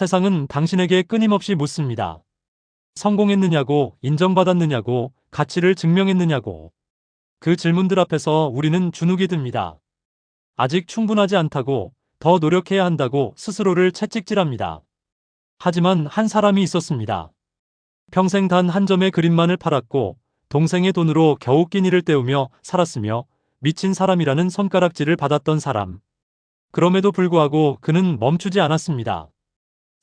세상은 당신에게 끊임없이 묻습니다. 성공했느냐고, 인정받았느냐고, 가치를 증명했느냐고. 그 질문들 앞에서 우리는 주눅이 듭니다. 아직 충분하지 않다고, 더 노력해야 한다고 스스로를 채찍질합니다. 하지만 한 사람이 있었습니다. 평생 단 한 점의 그림만을 팔았고 동생의 돈으로 겨우 끼니를 때우며 살았으며 미친 사람이라는 손가락질을 받았던 사람. 그럼에도 불구하고 그는 멈추지 않았습니다.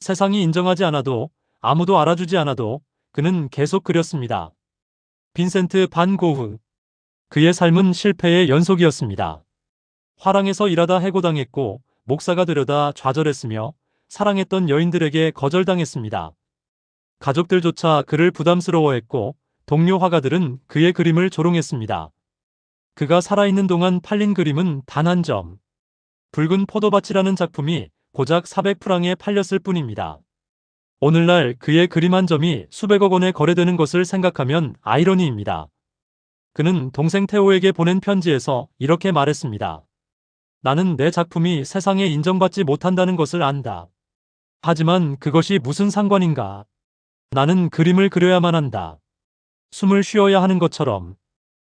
세상이 인정하지 않아도, 아무도 알아주지 않아도 그는 계속 그렸습니다. 빈센트 반 고흐. 그의 삶은 실패의 연속이었습니다. 화랑에서 일하다 해고당했고 목사가 되려다 좌절했으며 사랑했던 여인들에게 거절당했습니다. 가족들조차 그를 부담스러워했고 동료 화가들은 그의 그림을 조롱했습니다. 그가 살아있는 동안 팔린 그림은 단 한 점. 붉은 포도밭이라는 작품이 고작 400프랑에 팔렸을 뿐입니다. 오늘날 그의 그림 한 점이 수백억 원에 거래되는 것을 생각하면 아이러니입니다. 그는 동생 테오에게 보낸 편지에서 이렇게 말했습니다. 나는 내 작품이 세상에 인정받지 못한다는 것을 안다. 하지만 그것이 무슨 상관인가? 나는 그림을 그려야만 한다. 숨을 쉬어야 하는 것처럼.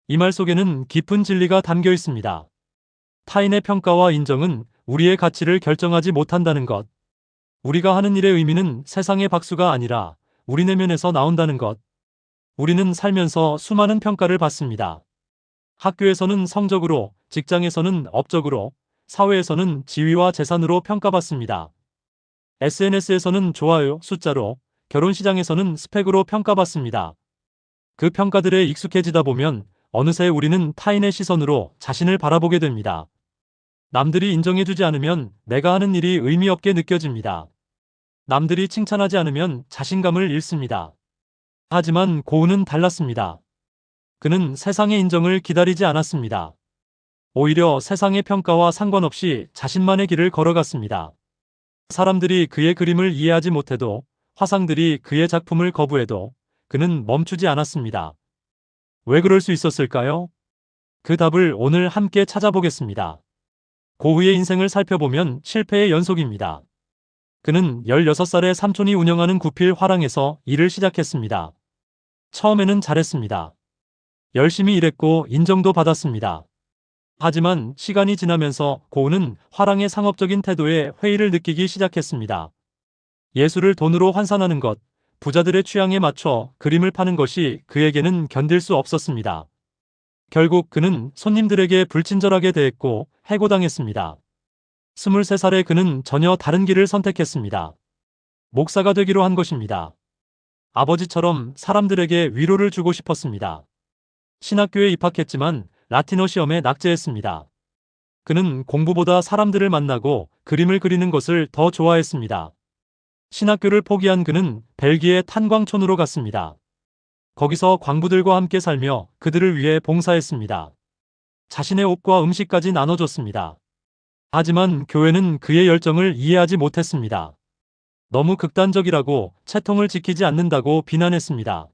이 말 속에는 깊은 진리가 담겨 있습니다. 타인의 평가와 인정은 우리의 가치를 결정하지 못한다는 것. 우리가 하는 일의 의미는 세상의 박수가 아니라 우리 내면에서 나온다는 것. 우리는 살면서 수많은 평가를 받습니다. 학교에서는 성적으로, 직장에서는 업적으로, 사회에서는 지위와 재산으로 평가받습니다. SNS에서는 좋아요, 숫자로, 결혼시장에서는 스펙으로 평가받습니다. 그 평가들에 익숙해지다 보면 어느새 우리는 타인의 시선으로 자신을 바라보게 됩니다. 남들이 인정해주지 않으면 내가 하는 일이 의미 없게 느껴집니다. 남들이 칭찬하지 않으면 자신감을 잃습니다. 하지만 고흐는 달랐습니다. 그는 세상의 인정을 기다리지 않았습니다. 오히려 세상의 평가와 상관없이 자신만의 길을 걸어갔습니다. 사람들이 그의 그림을 이해하지 못해도, 화상들이 그의 작품을 거부해도 그는 멈추지 않았습니다. 왜 그럴 수 있었을까요? 그 답을 오늘 함께 찾아보겠습니다. 고흐의 인생을 살펴보면 실패의 연속입니다. 그는 16살에 삼촌이 운영하는 구필 화랑에서 일을 시작했습니다. 처음에는 잘했습니다. 열심히 일했고 인정도 받았습니다. 하지만 시간이 지나면서 고흐는 화랑의 상업적인 태도에 회의를 느끼기 시작했습니다. 예술을 돈으로 환산하는 것, 부자들의 취향에 맞춰 그림을 파는 것이 그에게는 견딜 수 없었습니다. 결국 그는 손님들에게 불친절하게 대했고 해고당했습니다. 23살에 그는 전혀 다른 길을 선택했습니다. 목사가 되기로 한 것입니다. 아버지처럼 사람들에게 위로를 주고 싶었습니다. 신학교에 입학했지만 라틴어 시험에 낙제했습니다. 그는 공부보다 사람들을 만나고 그림을 그리는 것을 더 좋아했습니다. 신학교를 포기한 그는 벨기에 탄광촌으로 갔습니다. 거기서 광부들과 함께 살며 그들을 위해 봉사했습니다. 자신의 옷과 음식까지 나눠줬습니다. 하지만 교회는 그의 열정을 이해하지 못했습니다. 너무 극단적이라고, 채통을 지키지 않는다고 비난했습니다.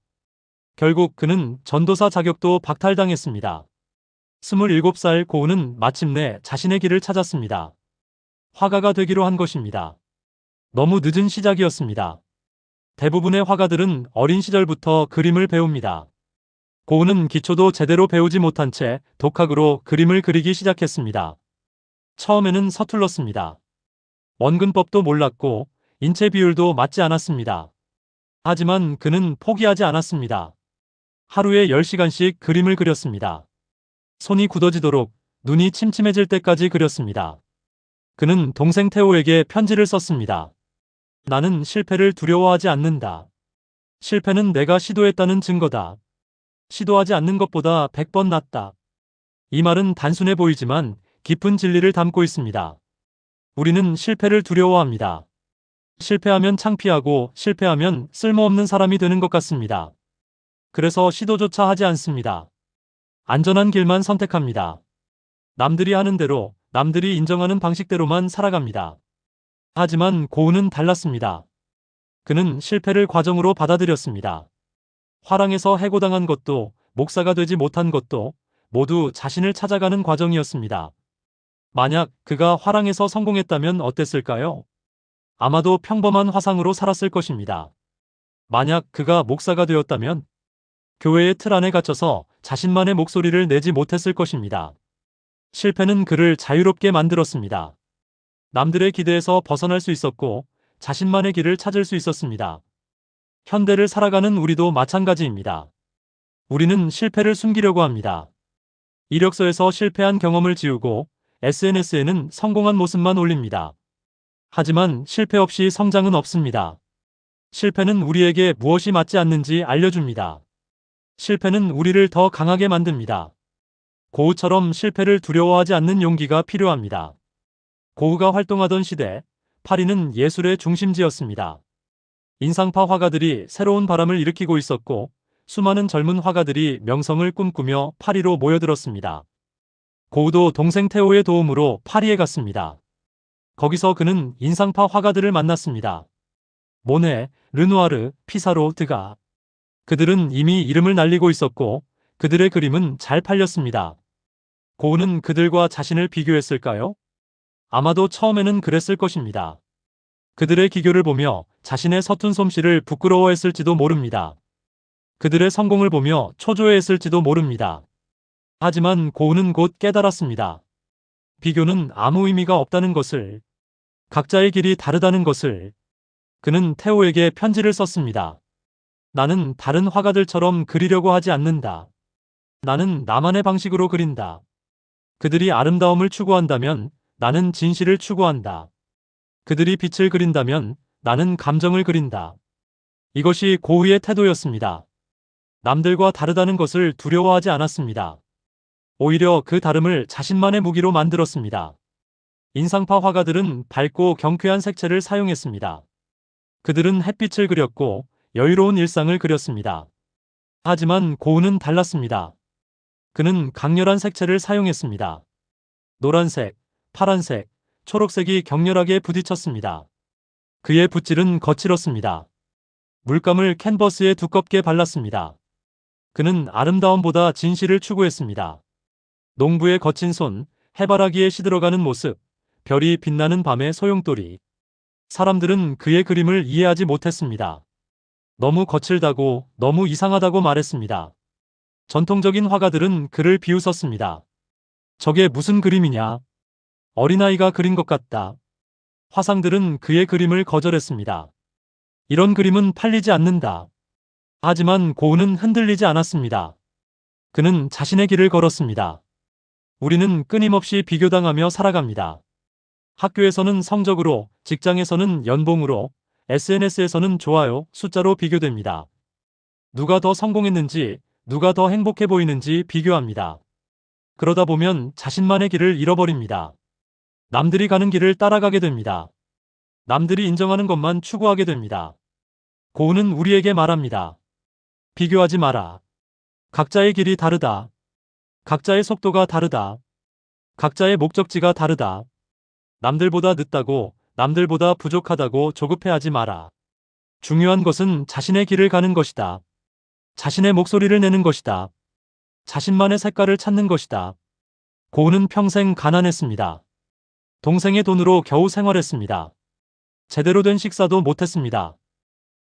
결국 그는 전도사 자격도 박탈당했습니다. 27살 고흐는 마침내 자신의 길을 찾았습니다. 화가가 되기로 한 것입니다. 너무 늦은 시작이었습니다. 대부분의 화가들은 어린 시절부터 그림을 배웁니다. 고흐는 기초도 제대로 배우지 못한 채 독학으로 그림을 그리기 시작했습니다. 처음에는 서툴렀습니다. 원근법도 몰랐고 인체 비율도 맞지 않았습니다. 하지만 그는 포기하지 않았습니다. 하루에 10시간씩 그림을 그렸습니다. 손이 굳어지도록, 눈이 침침해질 때까지 그렸습니다. 그는 동생 테오에게 편지를 썼습니다. 나는 실패를 두려워하지 않는다. 실패는 내가 시도했다는 증거다. 시도하지 않는 것보다 100번 낫다. 이 말은 단순해 보이지만 깊은 진리를 담고 있습니다. 우리는 실패를 두려워합니다. 실패하면 창피하고 실패하면 쓸모없는 사람이 되는 것 같습니다. 그래서 시도조차 하지 않습니다. 안전한 길만 선택합니다. 남들이 하는 대로, 남들이 인정하는 방식대로만 살아갑니다. 하지만 고흐는 달랐습니다. 그는 실패를 과정으로 받아들였습니다. 화랑에서 해고당한 것도, 목사가 되지 못한 것도 모두 자신을 찾아가는 과정이었습니다. 만약 그가 화랑에서 성공했다면 어땠을까요? 아마도 평범한 화상으로 살았을 것입니다. 만약 그가 목사가 되었다면 교회의 틀 안에 갇혀서 자신만의 목소리를 내지 못했을 것입니다. 실패는 그를 자유롭게 만들었습니다. 남들의 기대에서 벗어날 수 있었고 자신만의 길을 찾을 수 있었습니다. 현대를 살아가는 우리도 마찬가지입니다. 우리는 실패를 숨기려고 합니다. 이력서에서 실패한 경험을 지우고 SNS에는 성공한 모습만 올립니다. 하지만 실패 없이 성장은 없습니다. 실패는 우리에게 무엇이 맞지 않는지 알려줍니다. 실패는 우리를 더 강하게 만듭니다. 고흐처럼 실패를 두려워하지 않는 용기가 필요합니다. 고흐가 활동하던 시대, 파리는 예술의 중심지였습니다. 인상파 화가들이 새로운 바람을 일으키고 있었고 수많은 젊은 화가들이 명성을 꿈꾸며 파리로 모여들었습니다. 고흐도 동생 테오의 도움으로 파리에 갔습니다. 거기서 그는 인상파 화가들을 만났습니다. 모네, 르누아르, 피사로, 드가. 그들은 이미 이름을 날리고 있었고 그들의 그림은 잘 팔렸습니다. 고흐는 그들과 자신을 비교했을까요? 아마도 처음에는 그랬을 것입니다. 그들의 기교를 보며 자신의 서툰 솜씨를 부끄러워했을지도 모릅니다. 그들의 성공을 보며 초조해했을지도 모릅니다. 하지만 고흐는 곧 깨달았습니다. 비교는 아무 의미가 없다는 것을, 각자의 길이 다르다는 것을. 그는 테오에게 편지를 썼습니다. 나는 다른 화가들처럼 그리려고 하지 않는다. 나는 나만의 방식으로 그린다. 그들이 아름다움을 추구한다면 나는 진실을 추구한다. 그들이 빛을 그린다면 나는 감정을 그린다. 이것이 고흐의 태도였습니다. 남들과 다르다는 것을 두려워하지 않았습니다. 오히려 그 다름을 자신만의 무기로 만들었습니다. 인상파 화가들은 밝고 경쾌한 색채를 사용했습니다. 그들은 햇빛을 그렸고 여유로운 일상을 그렸습니다. 하지만 고흐는 달랐습니다. 그는 강렬한 색채를 사용했습니다. 노란색, 파란색, 초록색이 격렬하게 부딪혔습니다. 그의 붓질은 거칠었습니다. 물감을 캔버스에 두껍게 발랐습니다. 그는 아름다움보다 진실을 추구했습니다. 농부의 거친 손, 해바라기에 시들어가는 모습, 별이 빛나는 밤의 소용돌이. 사람들은 그의 그림을 이해하지 못했습니다. 너무 거칠다고, 너무 이상하다고 말했습니다. 전통적인 화가들은 그를 비웃었습니다. 저게 무슨 그림이냐? 어린아이가 그린 것 같다. 화상들은 그의 그림을 거절했습니다. 이런 그림은 팔리지 않는다. 하지만 고흐는 흔들리지 않았습니다. 그는 자신의 길을 걸었습니다. 우리는 끊임없이 비교당하며 살아갑니다. 학교에서는 성적으로, 직장에서는 연봉으로, SNS에서는 좋아요, 숫자로 비교됩니다. 누가 더 성공했는지, 누가 더 행복해 보이는지 비교합니다. 그러다 보면 자신만의 길을 잃어버립니다. 남들이 가는 길을 따라가게 됩니다. 남들이 인정하는 것만 추구하게 됩니다. 고흐는 우리에게 말합니다. 비교하지 마라. 각자의 길이 다르다. 각자의 속도가 다르다. 각자의 목적지가 다르다. 남들보다 늦다고, 남들보다 부족하다고 조급해하지 마라. 중요한 것은 자신의 길을 가는 것이다. 자신의 목소리를 내는 것이다. 자신만의 색깔을 찾는 것이다. 고흐는 평생 가난했습니다. 동생의 돈으로 겨우 생활했습니다. 제대로 된 식사도 못했습니다.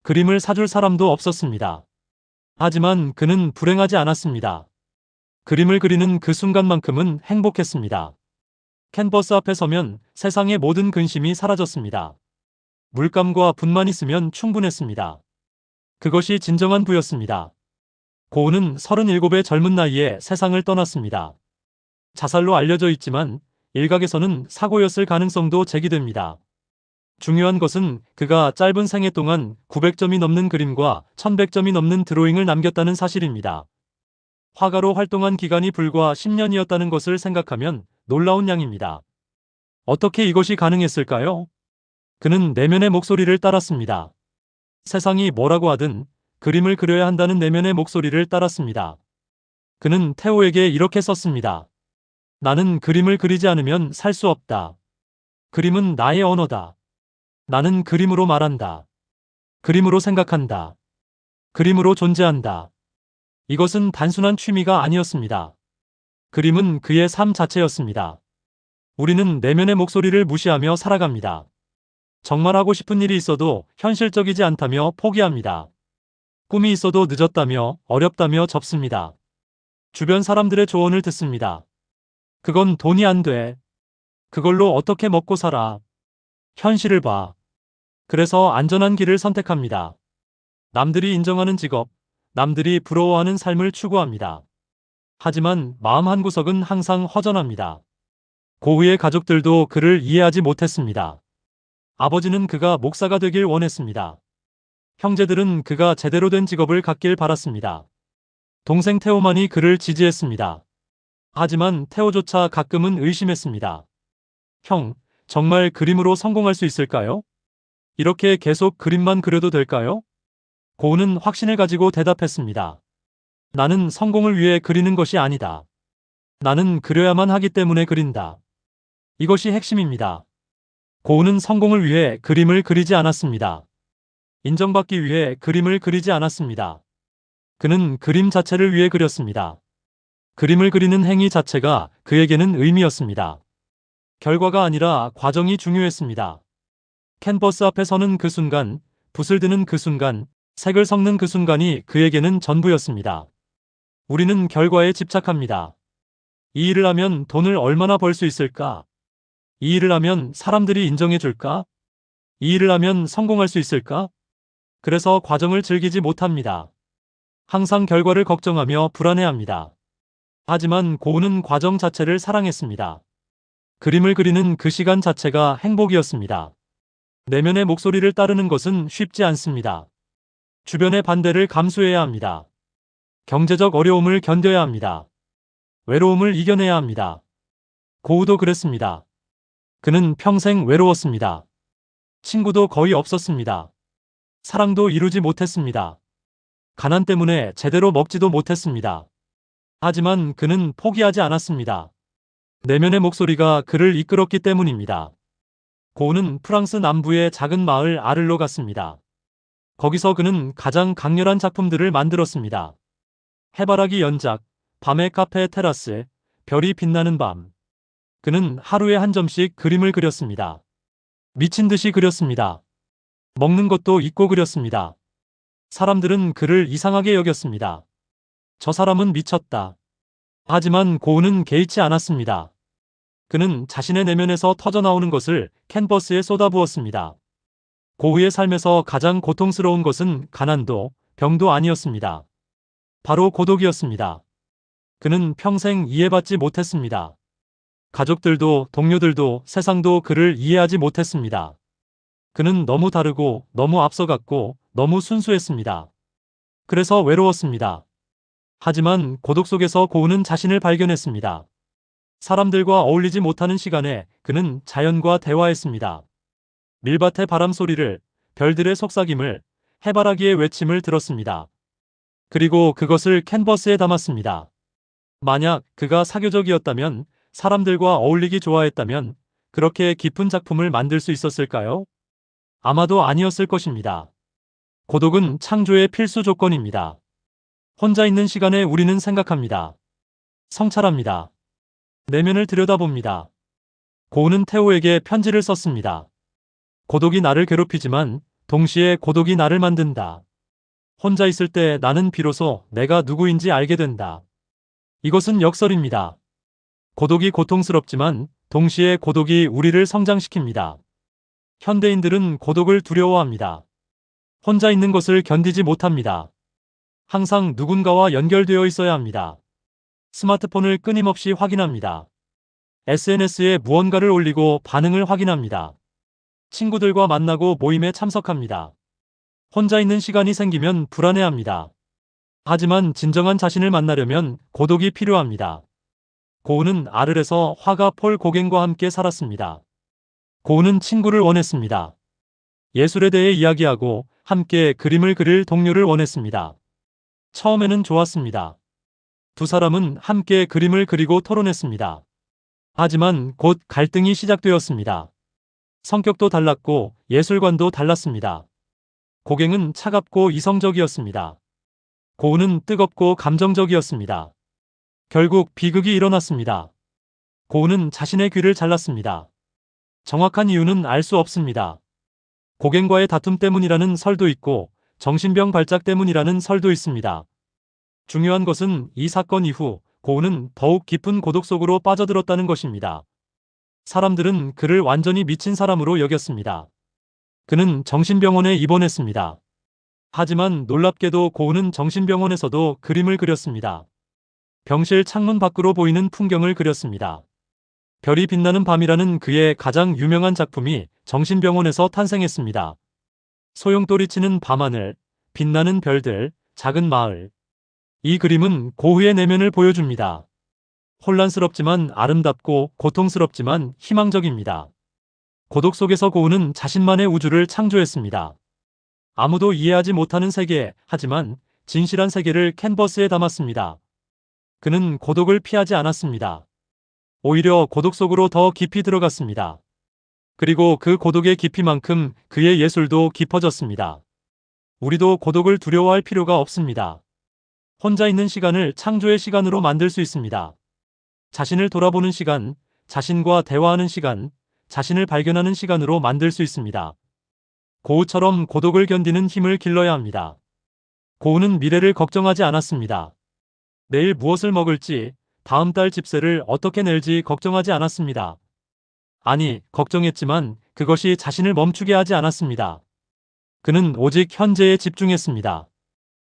그림을 사줄 사람도 없었습니다. 하지만 그는 불행하지 않았습니다. 그림을 그리는 그 순간만큼은 행복했습니다. 캔버스 앞에 서면 세상의 모든 근심이 사라졌습니다. 물감과 붓만 있으면 충분했습니다. 그것이 진정한 부였습니다. 고흐는 37의 젊은 나이에 세상을 떠났습니다. 자살로 알려져 있지만 일각에서는 사고였을 가능성도 제기됩니다. 중요한 것은 그가 짧은 생애 동안 900점이 넘는 그림과 1100점이 넘는 드로잉을 남겼다는 사실입니다. 화가로 활동한 기간이 불과 10년이었다는 것을 생각하면 놀라운 양입니다. 어떻게 이것이 가능했을까요? 그는 내면의 목소리를 따랐습니다. 세상이 뭐라고 하든 그림을 그려야 한다는 내면의 목소리를 따랐습니다. 그는 테오에게 이렇게 썼습니다. 나는 그림을 그리지 않으면 살 수 없다. 그림은 나의 언어다. 나는 그림으로 말한다. 그림으로 생각한다. 그림으로 존재한다. 이것은 단순한 취미가 아니었습니다. 그림은 그의 삶 자체였습니다. 우리는 내면의 목소리를 무시하며 살아갑니다. 정말 하고 싶은 일이 있어도 현실적이지 않다며 포기합니다. 꿈이 있어도 늦었다며 어렵다며 접습니다. 주변 사람들의 조언을 듣습니다. 그건 돈이 안 돼. 그걸로 어떻게 먹고 살아. 현실을 봐. 그래서 안전한 길을 선택합니다. 남들이 인정하는 직업, 남들이 부러워하는 삶을 추구합니다. 하지만 마음 한구석은 항상 허전합니다. 고우의 가족들도 그를 이해하지 못했습니다. 아버지는 그가 목사가 되길 원했습니다. 형제들은 그가 제대로 된 직업을 갖길 바랐습니다. 동생 태호만이 그를 지지했습니다. 하지만 태호조차 가끔은 의심했습니다. 형, 정말 그림으로 성공할 수 있을까요? 이렇게 계속 그림만 그려도 될까요? 고우는 확신을 가지고 대답했습니다. 나는 성공을 위해 그리는 것이 아니다. 나는 그려야만 하기 때문에 그린다. 이것이 핵심입니다. 고우는 성공을 위해 그림을 그리지 않았습니다. 인정받기 위해 그림을 그리지 않았습니다. 그는 그림 자체를 위해 그렸습니다. 그림을 그리는 행위 자체가 그에게는 의미였습니다. 결과가 아니라 과정이 중요했습니다. 캔버스 앞에 서는 그 순간, 붓을 드는 그 순간, 색을 섞는 그 순간이 그에게는 전부였습니다. 우리는 결과에 집착합니다. 이 일을 하면 돈을 얼마나 벌 수 있을까? 이 일을 하면 사람들이 인정해 줄까? 이 일을 하면 성공할 수 있을까? 그래서 과정을 즐기지 못합니다. 항상 결과를 걱정하며 불안해합니다. 하지만 고우는 과정 자체를 사랑했습니다. 그림을 그리는 그 시간 자체가 행복이었습니다. 내면의 목소리를 따르는 것은 쉽지 않습니다. 주변의 반대를 감수해야 합니다. 경제적 어려움을 견뎌야 합니다. 외로움을 이겨내야 합니다. 고우도 그랬습니다. 그는 평생 외로웠습니다. 친구도 거의 없었습니다. 사랑도 이루지 못했습니다. 가난 때문에 제대로 먹지도 못했습니다. 하지만 그는 포기하지 않았습니다. 내면의 목소리가 그를 이끌었기 때문입니다. 고우는 프랑스 남부의 작은 마을 아를로 갔습니다. 거기서 그는 가장 강렬한 작품들을 만들었습니다. 해바라기 연작, 밤의 카페 테라스, 별이 빛나는 밤. 그는 하루에 한 점씩 그림을 그렸습니다. 미친 듯이 그렸습니다. 먹는 것도 잊고 그렸습니다. 사람들은 그를 이상하게 여겼습니다. 저 사람은 미쳤다. 하지만 고우는 개의치 않았습니다. 그는 자신의 내면에서 터져나오는 것을 캔버스에 쏟아부었습니다. 고우의 삶에서 가장 고통스러운 것은 가난도, 병도 아니었습니다. 바로 고독이었습니다. 그는 평생 이해받지 못했습니다. 가족들도 동료들도 세상도 그를 이해하지 못했습니다. 그는 너무 다르고 너무 앞서갔고 너무 순수했습니다. 그래서 외로웠습니다. 하지만 고독 속에서 고우는 자신을 발견했습니다. 사람들과 어울리지 못하는 시간에 그는 자연과 대화했습니다. 밀밭의 바람 소리를, 별들의 속삭임을, 해바라기의 외침을 들었습니다. 그리고 그것을 캔버스에 담았습니다. 만약 그가 사교적이었다면, 사람들과 어울리기 좋아했다면 그렇게 깊은 작품을 만들 수 있었을까요? 아마도 아니었을 것입니다. 고독은 창조의 필수 조건입니다. 혼자 있는 시간에 우리는 생각합니다. 성찰합니다. 내면을 들여다봅니다. 고우는 태호에게 편지를 썼습니다. 고독이 나를 괴롭히지만 동시에 고독이 나를 만든다. 혼자 있을 때 나는 비로소 내가 누구인지 알게 된다. 이것은 역설입니다. 고독이 고통스럽지만 동시에 고독이 우리를 성장시킵니다. 현대인들은 고독을 두려워합니다. 혼자 있는 것을 견디지 못합니다. 항상 누군가와 연결되어 있어야 합니다. 스마트폰을 끊임없이 확인합니다. SNS에 무언가를 올리고 반응을 확인합니다. 친구들과 만나고 모임에 참석합니다. 혼자 있는 시간이 생기면 불안해합니다. 하지만 진정한 자신을 만나려면 고독이 필요합니다. 고우는 아를에서 화가 폴 고겐과 함께 살았습니다. 고우는 친구를 원했습니다. 예술에 대해 이야기하고 함께 그림을 그릴 동료를 원했습니다. 처음에는 좋았습니다. 두 사람은 함께 그림을 그리고 토론했습니다. 하지만 곧 갈등이 시작되었습니다. 성격도 달랐고 예술관도 달랐습니다. 고갱은 차갑고 이성적이었습니다. 고우는 뜨겁고 감정적이었습니다. 결국 비극이 일어났습니다. 고우는 자신의 귀를 잘랐습니다. 정확한 이유는 알 수 없습니다. 고갱과의 다툼 때문이라는 설도 있고 정신병 발작 때문이라는 설도 있습니다. 중요한 것은 이 사건 이후 고은은 더욱 깊은 고독 속으로 빠져들었다는 것입니다. 사람들은 그를 완전히 미친 사람으로 여겼습니다. 그는 정신병원에 입원했습니다. 하지만 놀랍게도 고은은 정신병원에서도 그림을 그렸습니다. 병실 창문 밖으로 보이는 풍경을 그렸습니다. 별이 빛나는 밤이라는 그의 가장 유명한 작품이 정신병원에서 탄생했습니다. 소용돌이치는 밤하늘, 빛나는 별들, 작은 마을. 이 그림은 고흐의 내면을 보여줍니다. 혼란스럽지만 아름답고 고통스럽지만 희망적입니다. 고독 속에서 고흐는 자신만의 우주를 창조했습니다. 아무도 이해하지 못하는 세계, 하지만 진실한 세계를 캔버스에 담았습니다. 그는 고독을 피하지 않았습니다. 오히려 고독 속으로 더 깊이 들어갔습니다. 그리고 그 고독의 깊이만큼 그의 예술도 깊어졌습니다. 우리도 고독을 두려워할 필요가 없습니다. 혼자 있는 시간을 창조의 시간으로 만들 수 있습니다. 자신을 돌아보는 시간, 자신과 대화하는 시간, 자신을 발견하는 시간으로 만들 수 있습니다. 고흐처럼 고독을 견디는 힘을 길러야 합니다. 고흐는 미래를 걱정하지 않았습니다. 내일 무엇을 먹을지, 다음 달 집세를 어떻게 낼지 걱정하지 않았습니다. 아니, 걱정했지만 그것이 자신을 멈추게 하지 않았습니다. 그는 오직 현재에 집중했습니다.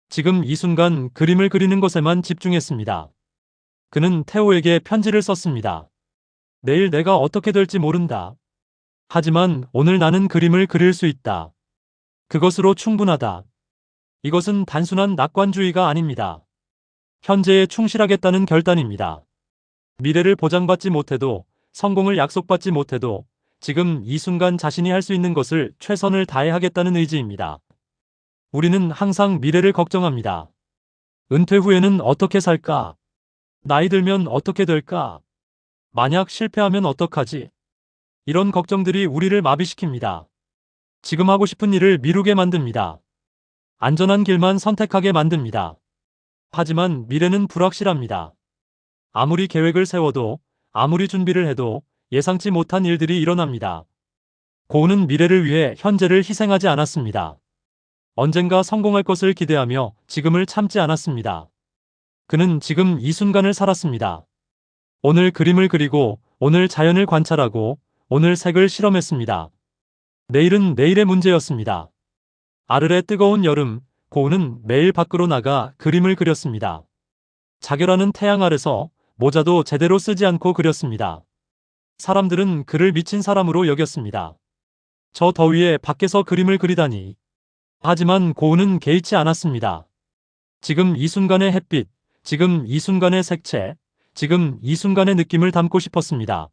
지금 이 순간 그림을 그리는 것에만 집중했습니다. 그는 테오에게 편지를 썼습니다. 내일 내가 어떻게 될지 모른다. 하지만 오늘 나는 그림을 그릴 수 있다. 그것으로 충분하다. 이것은 단순한 낙관주의가 아닙니다. 현재에 충실하겠다는 결단입니다. 미래를 보장받지 못해도, 성공을 약속받지 못해도 지금 이 순간 자신이 할 수 있는 것을 최선을 다해 하겠다는 의지입니다. 우리는 항상 미래를 걱정합니다. 은퇴 후에는 어떻게 살까? 나이 들면 어떻게 될까? 만약 실패하면 어떡하지? 이런 걱정들이 우리를 마비시킵니다. 지금 하고 싶은 일을 미루게 만듭니다. 안전한 길만 선택하게 만듭니다. 하지만 미래는 불확실합니다. 아무리 계획을 세워도, 아무리 준비를 해도 예상치 못한 일들이 일어납니다. 고흐는 미래를 위해 현재를 희생하지 않았습니다. 언젠가 성공할 것을 기대하며 지금을 참지 않았습니다. 그는 지금 이 순간을 살았습니다. 오늘 그림을 그리고, 오늘 자연을 관찰하고, 오늘 색을 실험했습니다. 내일은 내일의 문제였습니다. 아르레 뜨거운 여름, 고흐는 매일 밖으로 나가 그림을 그렸습니다. 자결하는 태양 아래서 모자도 제대로 쓰지 않고 그렸습니다. 사람들은 그를 미친 사람으로 여겼습니다. 저 더위에 밖에서 그림을 그리다니. 하지만 고흐는 개의치 않았습니다. 지금 이 순간의 햇빛, 지금 이 순간의 색채, 지금 이 순간의 느낌을 담고 싶었습니다.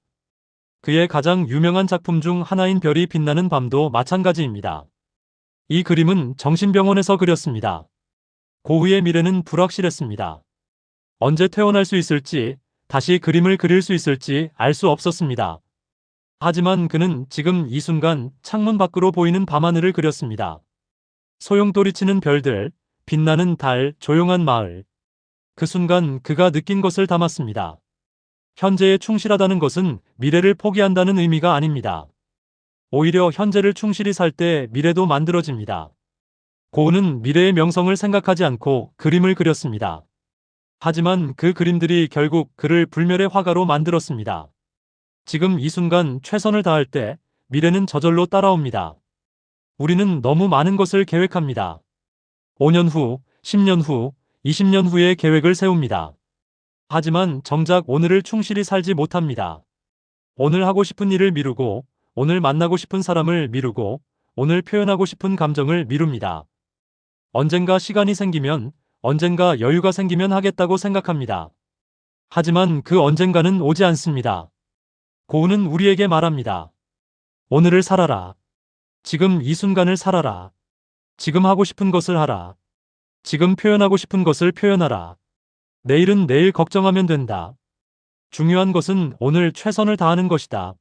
그의 가장 유명한 작품 중 하나인 별이 빛나는 밤도 마찬가지입니다. 이 그림은 정신병원에서 그렸습니다. 고흐의 미래는 불확실했습니다. 언제 퇴원할 수 있을지, 다시 그림을 그릴 수 있을지 알 수 없었습니다. 하지만 그는 지금 이 순간 창문 밖으로 보이는 밤하늘을 그렸습니다. 소용돌이치는 별들, 빛나는 달, 조용한 마을. 그 순간 그가 느낀 것을 담았습니다. 현재에 충실하다는 것은 미래를 포기한다는 의미가 아닙니다. 오히려 현재를 충실히 살 때 미래도 만들어집니다. 고흐는 미래의 명성을 생각하지 않고 그림을 그렸습니다. 하지만 그 그림들이 결국 그를 불멸의 화가로 만들었습니다. 지금 이 순간 최선을 다할 때 미래는 저절로 따라옵니다. 우리는 너무 많은 것을 계획합니다. 5년 후, 10년 후, 20년 후의 계획을 세웁니다. 하지만 정작 오늘을 충실히 살지 못합니다. 오늘 하고 싶은 일을 미루고, 오늘 만나고 싶은 사람을 미루고, 오늘 표현하고 싶은 감정을 미룹니다. 언젠가 시간이 생기면, 언젠가 여유가 생기면 하겠다고 생각합니다. 하지만 그 언젠가는 오지 않습니다. 고흐는 우리에게 말합니다. 오늘을 살아라. 지금 이 순간을 살아라. 지금 하고 싶은 것을 하라. 지금 표현하고 싶은 것을 표현하라. 내일은 내일 걱정하면 된다. 중요한 것은 오늘 최선을 다하는 것이다.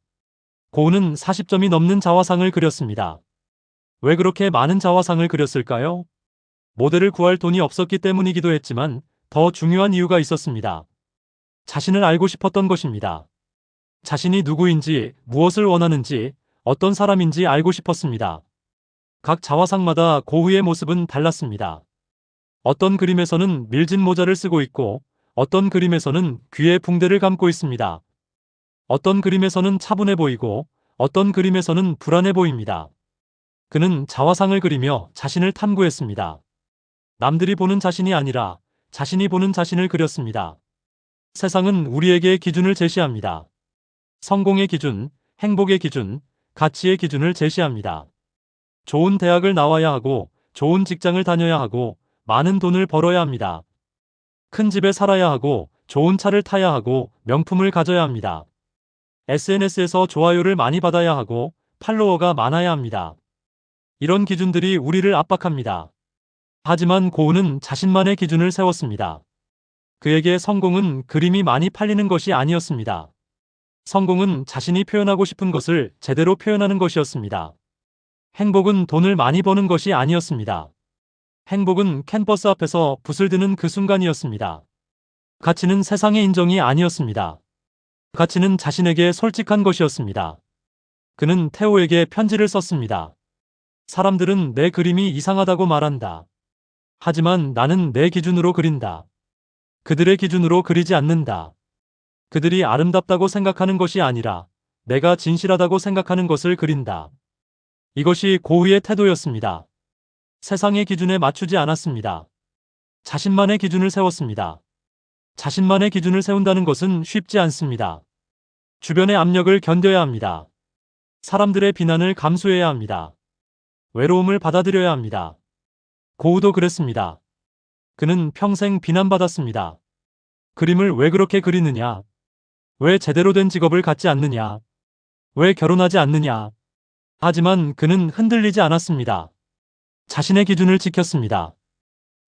고흐는 40점이 넘는 자화상을 그렸습니다. 왜 그렇게 많은 자화상을 그렸을까요? 모델을 구할 돈이 없었기 때문이기도 했지만 더 중요한 이유가 있었습니다. 자신을 알고 싶었던 것입니다. 자신이 누구인지, 무엇을 원하는지, 어떤 사람인지 알고 싶었습니다. 각 자화상마다 고흐의 모습은 달랐습니다. 어떤 그림에서는 밀진 모자를 쓰고 있고 어떤 그림에서는 귀에 붕대를 감고 있습니다. 어떤 그림에서는 차분해 보이고 어떤 그림에서는 불안해 보입니다. 그는 자화상을 그리며 자신을 탐구했습니다. 남들이 보는 자신이 아니라 자신이 보는 자신을 그렸습니다. 세상은 우리에게 기준을 제시합니다. 성공의 기준, 행복의 기준, 가치의 기준을 제시합니다. 좋은 대학을 나와야 하고 좋은 직장을 다녀야 하고 많은 돈을 벌어야 합니다. 큰 집에 살아야 하고 좋은 차를 타야 하고 명품을 가져야 합니다. SNS에서 좋아요를 많이 받아야 하고 팔로워가 많아야 합니다. 이런 기준들이 우리를 압박합니다. 하지만 고흐는 자신만의 기준을 세웠습니다. 그에게 성공은 그림이 많이 팔리는 것이 아니었습니다. 성공은 자신이 표현하고 싶은 것을 제대로 표현하는 것이었습니다. 행복은 돈을 많이 버는 것이 아니었습니다. 행복은 캔버스 앞에서 붓을 드는 그 순간이었습니다. 가치는 세상의 인정이 아니었습니다. 가치는 자신에게 솔직한 것이었습니다. 그는 테오에게 편지를 썼습니다. 사람들은 내 그림이 이상하다고 말한다. 하지만 나는 내 기준으로 그린다. 그들의 기준으로 그리지 않는다. 그들이 아름답다고 생각하는 것이 아니라 내가 진실하다고 생각하는 것을 그린다. 이것이 고흐의 태도였습니다. 세상의 기준에 맞추지 않았습니다. 자신만의 기준을 세웠습니다. 자신만의 기준을 세운다는 것은 쉽지 않습니다. 주변의 압력을 견뎌야 합니다. 사람들의 비난을 감수해야 합니다. 외로움을 받아들여야 합니다. 고흐도 그랬습니다. 그는 평생 비난받았습니다. 그림을 왜 그렇게 그리느냐? 왜 제대로 된 직업을 갖지 않느냐? 왜 결혼하지 않느냐? 하지만 그는 흔들리지 않았습니다. 자신의 기준을 지켰습니다.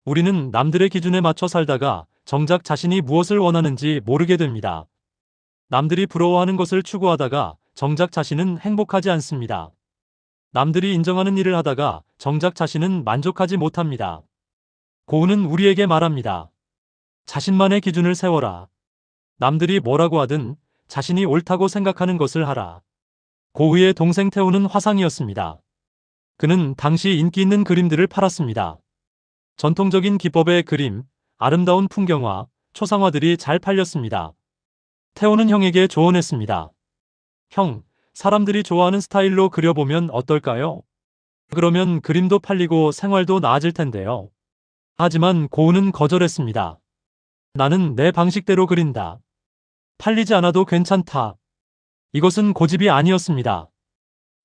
우리는 남들의 기준에 맞춰 살다가 정작 자신이 무엇을 원하는지 모르게 됩니다. 남들이 부러워하는 것을 추구하다가 정작 자신은 행복하지 않습니다. 남들이 인정하는 일을 하다가 정작 자신은 만족하지 못합니다. 고흐는 우리에게 말합니다. 자신만의 기준을 세워라. 남들이 뭐라고 하든 자신이 옳다고 생각하는 것을 하라. 고흐의 동생 테오는 화상이었습니다. 그는 당시 인기 있는 그림들을 팔았습니다. 전통적인 기법의 그림, 아름다운 풍경화, 초상화들이 잘 팔렸습니다. 테오는 형에게 조언했습니다. 형, 사람들이 좋아하는 스타일로 그려보면 어떨까요? 그러면 그림도 팔리고 생활도 나아질 텐데요. 하지만 고흐는 거절했습니다. 나는 내 방식대로 그린다. 팔리지 않아도 괜찮다. 이것은 고집이 아니었습니다.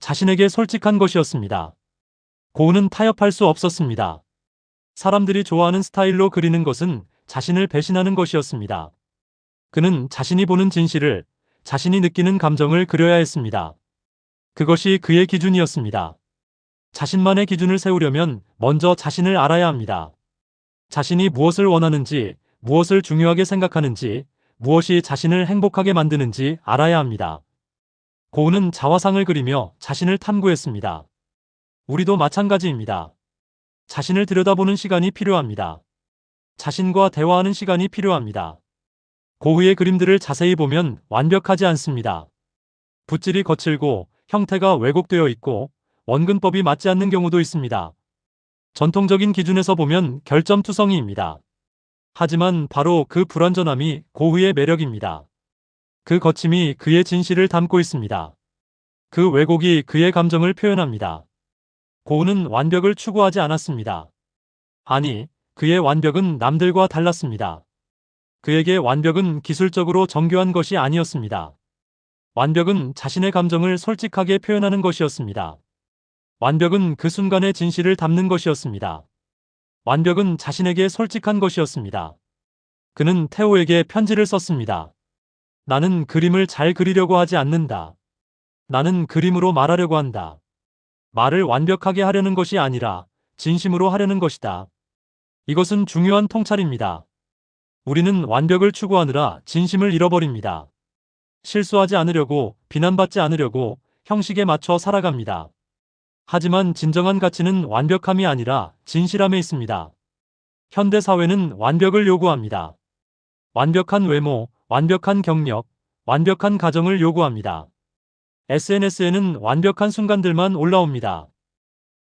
자신에게 솔직한 것이었습니다. 고흐는 타협할 수 없었습니다. 사람들이 좋아하는 스타일로 그리는 것은 자신을 배신하는 것이었습니다. 그는 자신이 보는 진실을, 자신이 느끼는 감정을 그려야 했습니다. 그것이 그의 기준이었습니다. 자신만의 기준을 세우려면 먼저 자신을 알아야 합니다. 자신이 무엇을 원하는지, 무엇을 중요하게 생각하는지, 무엇이 자신을 행복하게 만드는지 알아야 합니다. 고흐는 자화상을 그리며 자신을 탐구했습니다. 우리도 마찬가지입니다. 자신을 들여다보는 시간이 필요합니다. 자신과 대화하는 시간이 필요합니다. 고흐의 그림들을 자세히 보면 완벽하지 않습니다. 붓질이 거칠고 형태가 왜곡되어 있고 원근법이 맞지 않는 경우도 있습니다. 전통적인 기준에서 보면 결점투성이입니다. 하지만 바로 그 불완전함이 고흐의 매력입니다. 그 거침이 그의 진실을 담고 있습니다. 그 왜곡이 그의 감정을 표현합니다. 고흐는 완벽을 추구하지 않았습니다. 아니, 그의 완벽은 남들과 달랐습니다. 그에게 완벽은 기술적으로 정교한 것이 아니었습니다. 완벽은 자신의 감정을 솔직하게 표현하는 것이었습니다. 완벽은 그 순간의 진실을 담는 것이었습니다. 완벽은 자신에게 솔직한 것이었습니다. 그는 테오에게 편지를 썼습니다. 나는 그림을 잘 그리려고 하지 않는다. 나는 그림으로 말하려고 한다. 말을 완벽하게 하려는 것이 아니라 진심으로 하려는 것이다. 이것은 중요한 통찰입니다. 우리는 완벽을 추구하느라 진심을 잃어버립니다. 실수하지 않으려고, 비난받지 않으려고 형식에 맞춰 살아갑니다. 하지만 진정한 가치는 완벽함이 아니라 진실함에 있습니다. 현대 사회는 완벽을 요구합니다. 완벽한 외모, 완벽한 경력, 완벽한 가정을 요구합니다. SNS에는 완벽한 순간들만 올라옵니다.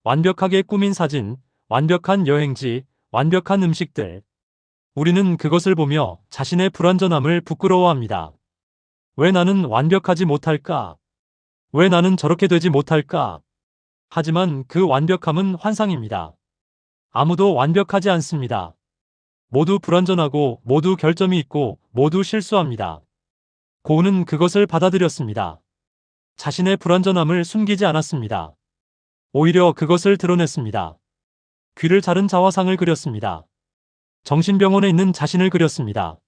완벽하게 꾸민 사진, 완벽한 여행지, 완벽한 음식들. 우리는 그것을 보며 자신의 불완전함을 부끄러워합니다. 왜 나는 완벽하지 못할까? 왜 나는 저렇게 되지 못할까? 하지만 그 완벽함은 환상입니다. 아무도 완벽하지 않습니다. 모두 불완전하고 모두 결점이 있고 모두 실수합니다. 고은은 그것을 받아들였습니다. 자신의 불완전함을 숨기지 않았습니다. 오히려 그것을 드러냈습니다. 귀를 자른 자화상을 그렸습니다. 정신병원에 있는 자신을 그렸습니다.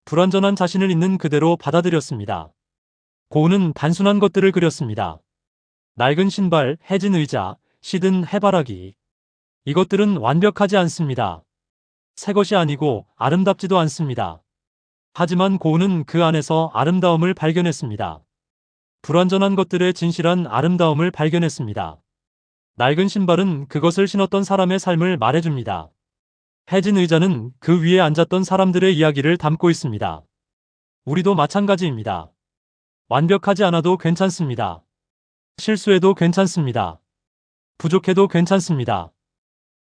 불완전한 자신을 있는 그대로 받아들였습니다. 고은은 단순한 것들을 그렸습니다. 낡은 신발, 해진 의자, 시든 해바라기. 이것들은 완벽하지 않습니다. 새 것이 아니고 아름답지도 않습니다. 하지만 고은은 그 안에서 아름다움을 발견했습니다. 불완전한 것들의 진실한 아름다움을 발견했습니다. 낡은 신발은 그것을 신었던 사람의 삶을 말해줍니다. 해진 의자는 그 위에 앉았던 사람들의 이야기를 담고 있습니다. 우리도 마찬가지입니다. 완벽하지 않아도 괜찮습니다. 실수해도 괜찮습니다. 부족해도 괜찮습니다.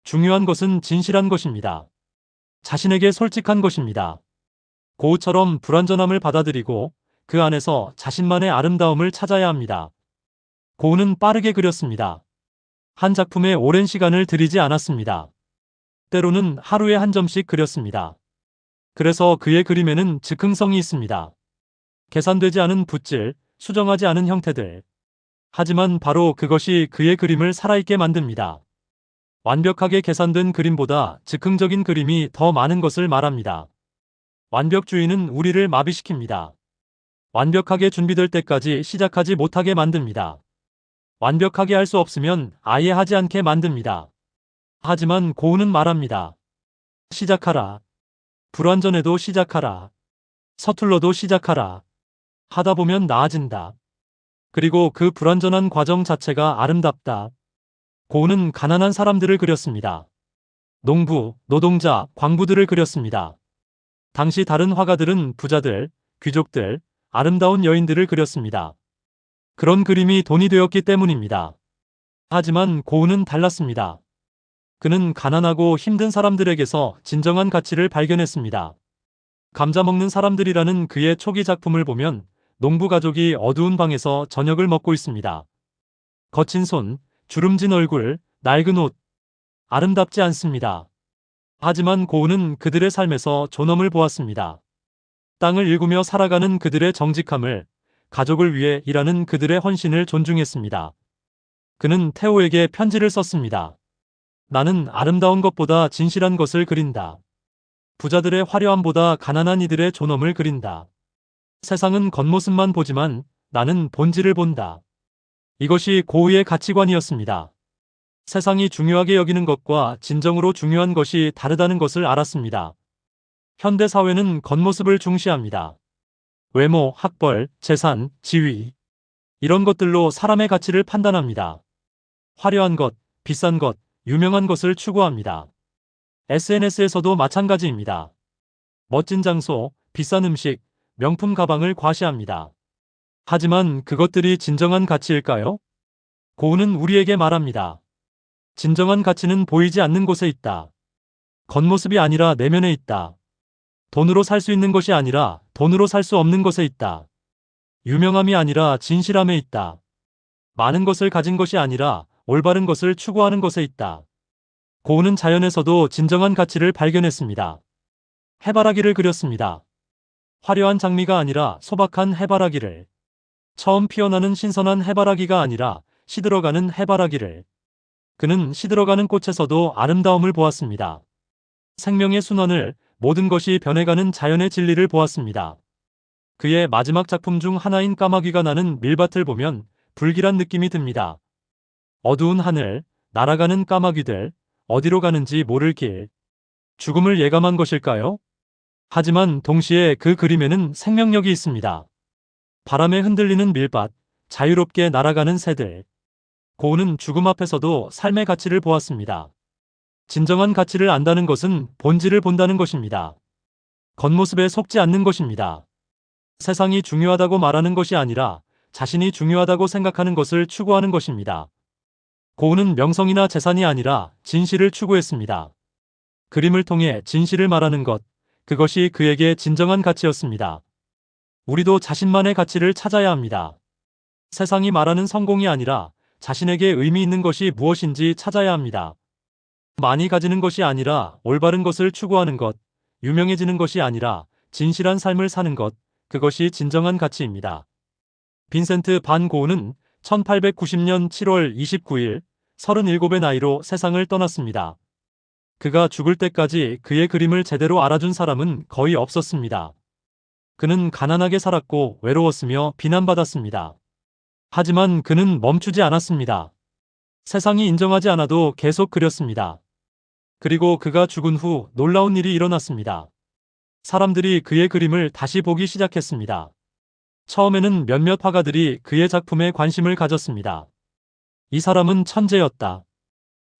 중요한 것은 진실한 것입니다. 자신에게 솔직한 것입니다. 고우처럼 불완전함을 받아들이고 그 안에서 자신만의 아름다움을 찾아야 합니다. 고우는 빠르게 그렸습니다. 한 작품에 오랜 시간을 들이지 않았습니다. 때로는 하루에 한 점씩 그렸습니다. 그래서 그의 그림에는 즉흥성이 있습니다. 계산되지 않은 붓질, 수정하지 않은 형태들. 하지만 바로 그것이 그의 그림을 살아있게 만듭니다. 완벽하게 계산된 그림보다 즉흥적인 그림이 더 많은 것을 말합니다. 완벽주의는 우리를 마비시킵니다. 완벽하게 준비될 때까지 시작하지 못하게 만듭니다. 완벽하게 할 수 없으면 아예 하지 않게 만듭니다. 하지만 고은은 말합니다. 시작하라. 불완전해도 시작하라. 서툴러도 시작하라. 하다 보면 나아진다. 그리고 그 불완전한 과정 자체가 아름답다. 고은은 가난한 사람들을 그렸습니다. 농부, 노동자, 광부들을 그렸습니다. 당시 다른 화가들은 부자들, 귀족들, 아름다운 여인들을 그렸습니다. 그런 그림이 돈이 되었기 때문입니다. 하지만 고은은 달랐습니다. 그는 가난하고 힘든 사람들에게서 진정한 가치를 발견했습니다. 감자 먹는 사람들이라는 그의 초기 작품을 보면 농부 가족이 어두운 방에서 저녁을 먹고 있습니다. 거친 손, 주름진 얼굴, 낡은 옷. 아름답지 않습니다. 하지만 고은은 그들의 삶에서 존엄을 보았습니다. 땅을 일구며 살아가는 그들의 정직함을, 가족을 위해 일하는 그들의 헌신을 존중했습니다. 그는 테오에게 편지를 썼습니다. 나는 아름다운 것보다 진실한 것을 그린다. 부자들의 화려함보다 가난한 이들의 존엄을 그린다. 세상은 겉모습만 보지만 나는 본질을 본다. 이것이 고흐의 가치관이었습니다. 세상이 중요하게 여기는 것과 진정으로 중요한 것이 다르다는 것을 알았습니다. 현대 사회는 겉모습을 중시합니다. 외모, 학벌, 재산, 지위. 이런 것들로 사람의 가치를 판단합니다. 화려한 것, 비싼 것, 유명한 것을 추구합니다. SNS에서도 마찬가지입니다. 멋진 장소, 비싼 음식, 명품 가방을 과시합니다. 하지만 그것들이 진정한 가치일까요? 고흐는 우리에게 말합니다. 진정한 가치는 보이지 않는 곳에 있다. 겉모습이 아니라 내면에 있다. 돈으로 살 수 있는 것이 아니라 돈으로 살 수 없는 것에 있다. 유명함이 아니라 진실함에 있다. 많은 것을 가진 것이 아니라 올바른 것을 추구하는 것에 있다. 고흐는 자연에서도 진정한 가치를 발견했습니다. 해바라기를 그렸습니다. 화려한 장미가 아니라 소박한 해바라기를. 처음 피어나는 신선한 해바라기가 아니라 시들어가는 해바라기를. 그는 시들어가는 꽃에서도 아름다움을 보았습니다. 생명의 순환을, 모든 것이 변해가는 자연의 진리를 보았습니다. 그의 마지막 작품 중 하나인 까마귀가 나는 밀밭을 보면 불길한 느낌이 듭니다. 어두운 하늘, 날아가는 까마귀들, 어디로 가는지 모를 길. 죽음을 예감한 것일까요? 하지만 동시에 그 그림에는 생명력이 있습니다. 바람에 흔들리는 밀밭, 자유롭게 날아가는 새들. 고흐는 죽음 앞에서도 삶의 가치를 보았습니다. 진정한 가치를 안다는 것은 본질을 본다는 것입니다. 겉모습에 속지 않는 것입니다. 세상이 중요하다고 말하는 것이 아니라 자신이 중요하다고 생각하는 것을 추구하는 것입니다. 고우는 명성이나 재산이 아니라 진실을 추구했습니다. 그림을 통해 진실을 말하는 것, 그것이 그에게 진정한 가치였습니다. 우리도 자신만의 가치를 찾아야 합니다. 세상이 말하는 성공이 아니라 자신에게 의미 있는 것이 무엇인지 찾아야 합니다. 많이 가지는 것이 아니라 올바른 것을 추구하는 것, 유명해지는 것이 아니라 진실한 삶을 사는 것, 그것이 진정한 가치입니다. 빈센트 반 고흐는 1890년 7월 29일 37의 나이로 세상을 떠났습니다. 그가 죽을 때까지 그의 그림을 제대로 알아준 사람은 거의 없었습니다. 그는 가난하게 살았고 외로웠으며 비난받았습니다. 하지만 그는 멈추지 않았습니다. 세상이 인정하지 않아도 계속 그렸습니다. 그리고 그가 죽은 후 놀라운 일이 일어났습니다. 사람들이 그의 그림을 다시 보기 시작했습니다. 처음에는 몇몇 화가들이 그의 작품에 관심을 가졌습니다. 이 사람은 천재였다.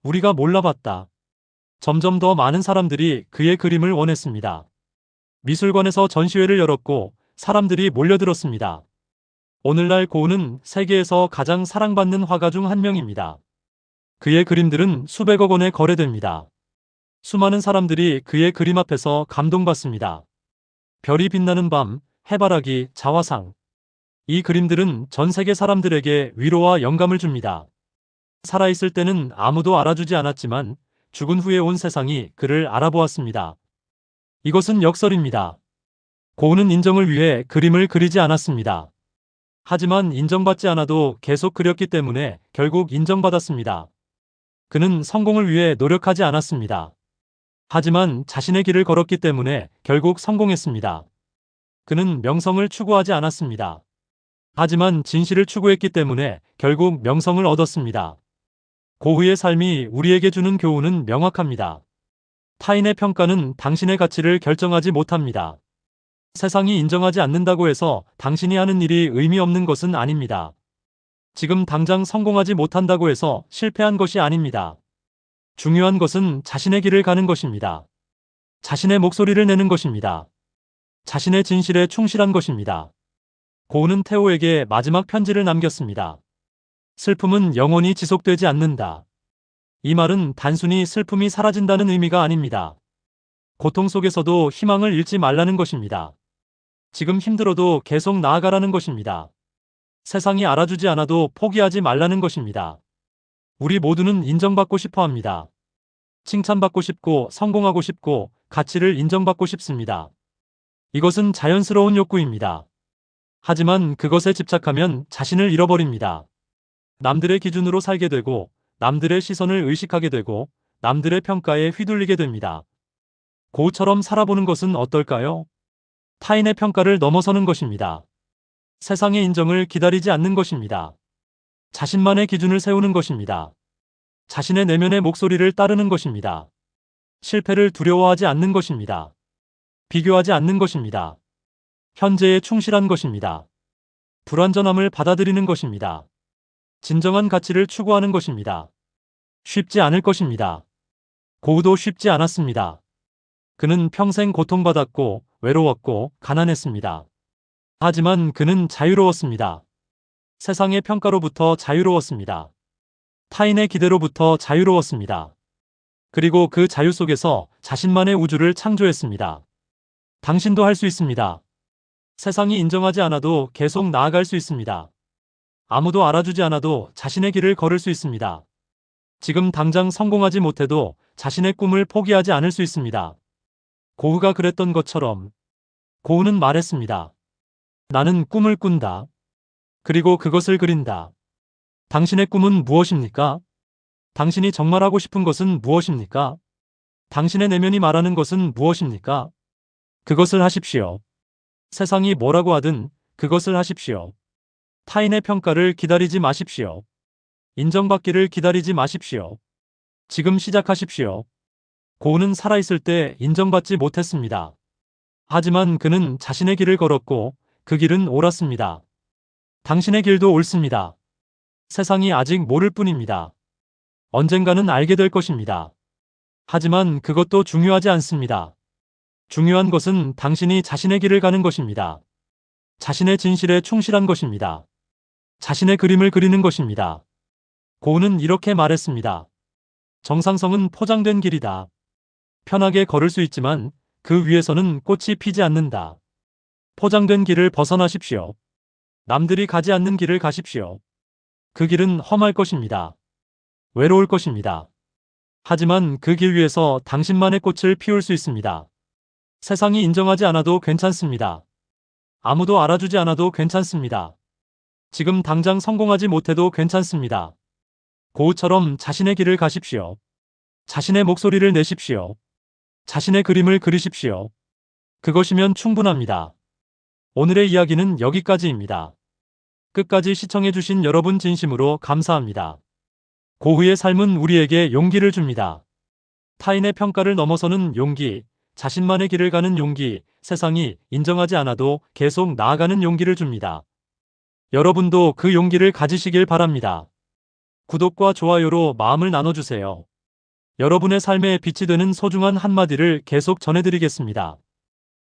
우리가 몰라봤다. 점점 더 많은 사람들이 그의 그림을 원했습니다. 미술관에서 전시회를 열었고 사람들이 몰려들었습니다. 오늘날 고흐는 세계에서 가장 사랑받는 화가 중 한 명입니다. 그의 그림들은 수백억 원에 거래됩니다. 수많은 사람들이 그의 그림 앞에서 감동받습니다. 별이 빛나는 밤, 해바라기, 자화상. 이 그림들은 전 세계 사람들에게 위로와 영감을 줍니다. 살아있을 때는 아무도 알아주지 않았지만 죽은 후에 온 세상이 그를 알아보았습니다. 이것은 역설입니다. 고흐는 인정을 위해 그림을 그리지 않았습니다. 하지만 인정받지 않아도 계속 그렸기 때문에 결국 인정받았습니다. 그는 성공을 위해 노력하지 않았습니다. 하지만 자신의 길을 걸었기 때문에 결국 성공했습니다. 그는 명성을 추구하지 않았습니다. 하지만 진실을 추구했기 때문에 결국 명성을 얻었습니다. 고흐의 삶이 우리에게 주는 교훈은 명확합니다. 타인의 평가는 당신의 가치를 결정하지 못합니다. 세상이 인정하지 않는다고 해서 당신이 하는 일이 의미 없는 것은 아닙니다. 지금 당장 성공하지 못한다고 해서 실패한 것이 아닙니다. 중요한 것은 자신의 길을 가는 것입니다. 자신의 목소리를 내는 것입니다. 자신의 진실에 충실한 것입니다. 고흐는 테오에게 마지막 편지를 남겼습니다. 슬픔은 영원히 지속되지 않는다. 이 말은 단순히 슬픔이 사라진다는 의미가 아닙니다. 고통 속에서도 희망을 잃지 말라는 것입니다. 지금 힘들어도 계속 나아가라는 것입니다. 세상이 알아주지 않아도 포기하지 말라는 것입니다. 우리 모두는 인정받고 싶어 합니다. 칭찬받고 싶고 성공하고 싶고 가치를 인정받고 싶습니다. 이것은 자연스러운 욕구입니다. 하지만 그것에 집착하면 자신을 잃어버립니다. 남들의 기준으로 살게 되고 남들의 시선을 의식하게 되고 남들의 평가에 휘둘리게 됩니다. 고흐처럼 살아보는 것은 어떨까요? 타인의 평가를 넘어서는 것입니다. 세상의 인정을 기다리지 않는 것입니다. 자신만의 기준을 세우는 것입니다. 자신의 내면의 목소리를 따르는 것입니다. 실패를 두려워하지 않는 것입니다. 비교하지 않는 것입니다. 현재에 충실한 것입니다. 불완전함을 받아들이는 것입니다. 진정한 가치를 추구하는 것입니다. 쉽지 않을 것입니다. 고흐도 쉽지 않았습니다. 그는 평생 고통받았고 외로웠고 가난했습니다. 하지만 그는 자유로웠습니다. 세상의 평가로부터 자유로웠습니다. 타인의 기대로부터 자유로웠습니다. 그리고 그 자유 속에서 자신만의 우주를 창조했습니다. 당신도 할 수 있습니다. 세상이 인정하지 않아도 계속 나아갈 수 있습니다. 아무도 알아주지 않아도 자신의 길을 걸을 수 있습니다. 지금 당장 성공하지 못해도 자신의 꿈을 포기하지 않을 수 있습니다. 고흐가 그랬던 것처럼 고흐는 말했습니다. 나는 꿈을 꾼다. 그리고 그것을 그린다. 당신의 꿈은 무엇입니까? 당신이 정말 하고 싶은 것은 무엇입니까? 당신의 내면이 말하는 것은 무엇입니까? 그것을 하십시오. 세상이 뭐라고 하든 그것을 하십시오. 타인의 평가를 기다리지 마십시오. 인정받기를 기다리지 마십시오. 지금 시작하십시오. 고흐는 살아있을 때 인정받지 못했습니다. 하지만 그는 자신의 길을 걸었고 그 길은 옳았습니다. 당신의 길도 옳습니다. 세상이 아직 모를 뿐입니다. 언젠가는 알게 될 것입니다. 하지만 그것도 중요하지 않습니다. 중요한 것은 당신이 자신의 길을 가는 것입니다. 자신의 진실에 충실한 것입니다. 자신의 그림을 그리는 것입니다. 고흐는 이렇게 말했습니다. 정상성은 포장된 길이다. 편하게 걸을 수 있지만 그 위에서는 꽃이 피지 않는다. 포장된 길을 벗어나십시오. 남들이 가지 않는 길을 가십시오. 그 길은 험할 것입니다. 외로울 것입니다. 하지만 그 길 위에서 당신만의 꽃을 피울 수 있습니다. 세상이 인정하지 않아도 괜찮습니다. 아무도 알아주지 않아도 괜찮습니다. 지금 당장 성공하지 못해도 괜찮습니다. 고흐처럼 자신의 길을 가십시오. 자신의 목소리를 내십시오. 자신의 그림을 그리십시오. 그것이면 충분합니다. 오늘의 이야기는 여기까지입니다. 끝까지 시청해주신 여러분 진심으로 감사합니다. 고흐의 삶은 우리에게 용기를 줍니다. 타인의 평가를 넘어서는 용기, 자신만의 길을 가는 용기, 세상이 인정하지 않아도 계속 나아가는 용기를 줍니다. 여러분도 그 용기를 가지시길 바랍니다. 구독과 좋아요로 마음을 나눠주세요. 여러분의 삶에 빛이 되는 소중한 한마디를 계속 전해드리겠습니다.